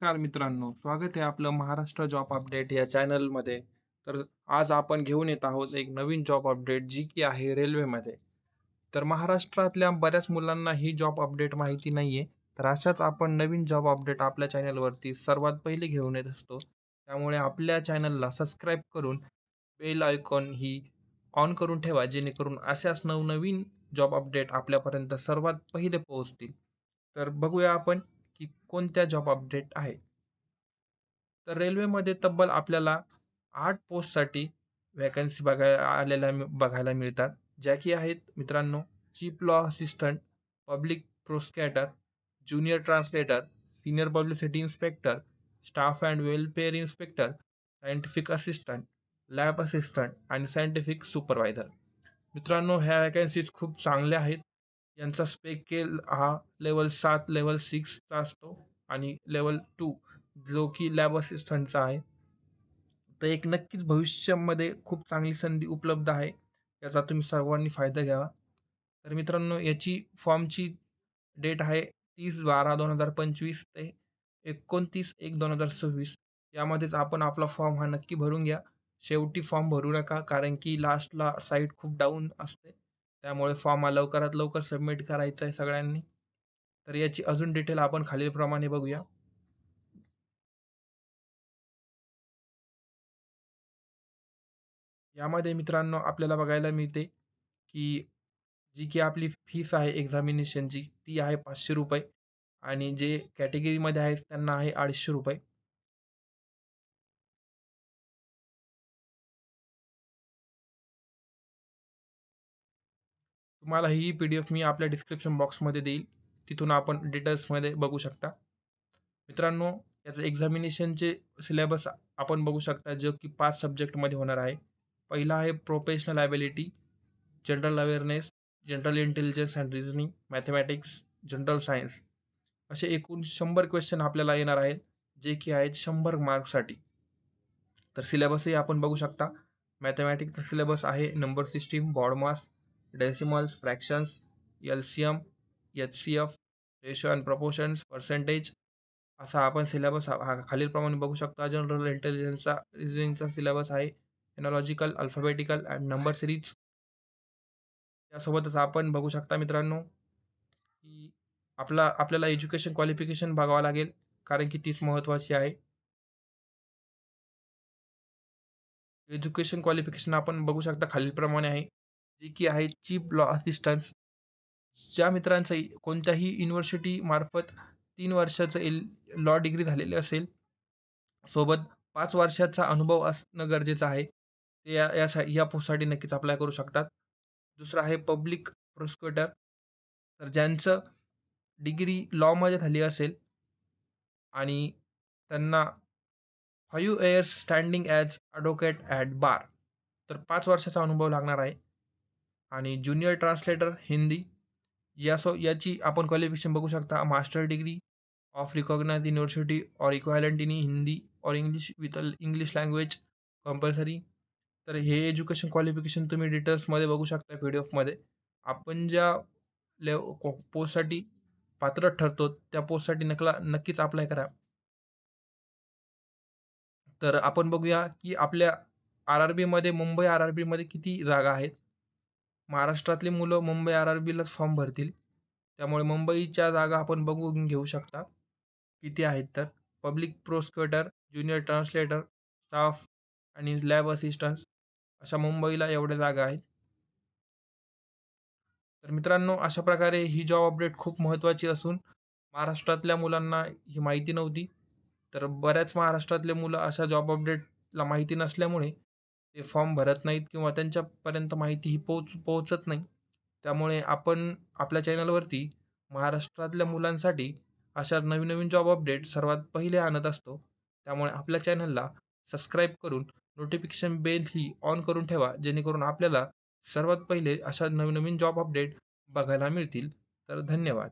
नमस्कार मित्रांनो, स्वागत आहे आपलं महाराष्ट्र जॉब अपडेट या चॅनलमध्ये. तर आज आपण घेऊन येत आहोत एक नवीन जॉब अपडेट जी की आहे रेल्वेमध्ये. तर महाराष्ट्रातल्या बऱ्याच मुलांना ही जॉब अपडेट माहिती नाहीये. तर अशाच आपण नवीन जॉब अपडेट आपल्या चॅनलवरती सर्वात पहिले घेऊन येत असतो. त्यामुळे आपल्या चॅनलला सबस्क्राईब करून बेल आयकॉन ही ऑन करून ठेवा, जेणेकरून अशाच नवनवीन जॉब अपडेट आपल्यापर्यंत सर्वात पहिले पोहोचतील. तर बघूया आपण की कोणत्या जॉब अपडेट आहे. तर रेल्वेमध्ये तब्बल आपल्याला 8 पोस्टसाठी व्हॅकन्सी बघायला मिळतात. ज्या की आहेत मित्रांनो, chief law assistant, public prosecutor, junior translator, senior publicity inspector, staff and welfare inspector, scientific assistant, lab assistant आणि सायंटिफिक सुपरवायझर. मित्रांनो, ह्या व्हॅकन्सीज खूप चांगल्या आहेत. यांचा स्केल हा लेव्हल 7, लेव्हल 6 चा असतो आणि लेव्हल 2 जो की लॅब असिस्टंटचा आहे. तर एक नक्कीच भविष्यामध्ये खूप चांगली संधी उपलब्ध आहे. याचा तुम्ही सर्वांनी फायदा घ्यावा. तर मित्रांनो, याची फॉर्मची डेट आहे 30/12/2025 ते 29/1/2026. यामध्येच आपण आपला फॉर्म हा नक्की भरून घ्या. शेवटी फॉर्म भरू नका, कारण की लास्टला साईट खूप डाऊन असते. त्यामुळे फॉर्म हा लवकरात लवकर सबमिट करायचा आहे सगळ्यांनी. तर याची अजून डिटेल आपण खालीलप्रमाणे बघूया. यामध्ये मित्रांनो आपल्याला बघायला मिळते, की जी की आपली फीस आहे एक्झामिनेशनची ती आहे ₹500 आणि जे कॅटेगरीमध्ये आहेत त्यांना आहे ₹250. तुम्हाला ही पी-डी-एफ मी आपल्या डिस्क्रिप्शन बॉक्समध्ये देईल. तिथून आपण डिटेल्समध्ये बघू शकता. मित्रांनो, याचं एक्झामिनेशनचे सिलेबस आपण बघू शकता, जो की 5 सब्जेक्टमध्ये होणार आहे. पहिला आहे professional ability, general awareness, general intelligence and reasoning, mathematics, general science असे एकूण 100 क्वेश्चन आपल्याला येणार आहेत, जे की आहेत 100 मार्क्ससाठी. तर सिलेबसही आपण बघू शकता. मॅथेमॅटिक्सचा सिलेबस आहे number system, BODMAS, decimals, fractions, LCM, HCF, ratio and proportions, percentage असा आपण सिलेबस खालीलप्रमाणे बघू शकता. जनरल इंटेलिजन्सचा रिझनिंगचा सिलेबस आहे analogical, alphabetical and number series. त्यासोबतच आपण बघू शकता मित्रांनो, की आपल्याला एज्युकेशन क्वालिफिकेशन बघावं लागेल, कारण की तीच महत्त्वाची आहे. एज्युकेशन क्वालिफिकेशन आपण बघू शकता खालीलप्रमाणे आहे, जे की आहे चीफ लॉ असिस्टन्स. ज्या मित्रांचं कोणत्याही युनिव्हर्सिटी मार्फत 3 वर्षाचं लॉ डिग्री झालेली असेल, सोबत 5 वर्षाचा अनुभव असणं गरजेचं आहे. ते या पोस्टसाठी नक्कीच अप्लाय करू शकतात. दुसरं आहे पब्लिक प्रोसिक्युटर. तर ज्यांचं डिग्री लॉमध्ये झाली असेल आणि त्यांना 5 years standing as advocate at bar. तर 5 वर्षाचा अनुभव लागणार आहे. आणि ज्युनियर ट्रान्सलेटर हिंदी याची आपण क्वालिफिकेशन बघू शकता. Master degree of recognised university or equivalent in Hindi or English with English language compulsory. तर हे एज्युकेशन क्वालिफिकेशन तुम्ही डिटेल्समध्ये बघू शकता पी-डी-एफमध्ये. आपण ज्या पोस्टसाठी पात्र ठरतो, त्या पोस्टसाठी नक्कीच अप्लाय करा. तर आपण बघूया, की आपल्या आर-आर-बीमध्ये मुंबई आर-आर-बीमध्ये किती जागा आहेत. महाराष्ट्रातली मुलं मुंबई आर-आर-बीलाच फॉर्म भरतील. त्यामुळे मुंबईच्या जागा आपण बघून घेऊ शकता, किती आहेत तर. Public prosecutor, junior translator, staff आणि लॅब असिस्टंट्स अशा मुंबईला एवढ्या जागा आहेत. तर मित्रांनो, अशा प्रकारे ही जॉब अपडेट खूप महत्त्वाची असून महाराष्ट्रातल्या मुलांना ही माहिती नव्हती. तर बऱ्याच महाराष्ट्रातले मुलं अशा जॉब अपडेटला माहिती नसल्यामुळे ते फॉर्म भरत नाहीत किंवा त्यांच्यापर्यंत माहिती ही पोहोचत नाही. त्यामुळे आपण आपल्या चॅनलवरती महाराष्ट्रातल्या मुलांसाठी अशा नवीन-नवीन जॉब अपडेट सर्वात पहिले आणत असतो. त्यामुळे आपल्या चॅनलला सबस्क्राईब करून नोटिफिकेशन बेल ही ऑन करून ठेवा, जेणेकरून आपल्याला सर्वात पहिले अशा नवीन-नवीन जॉब अपडेट बघायला मिळतील. तर धन्यवाद.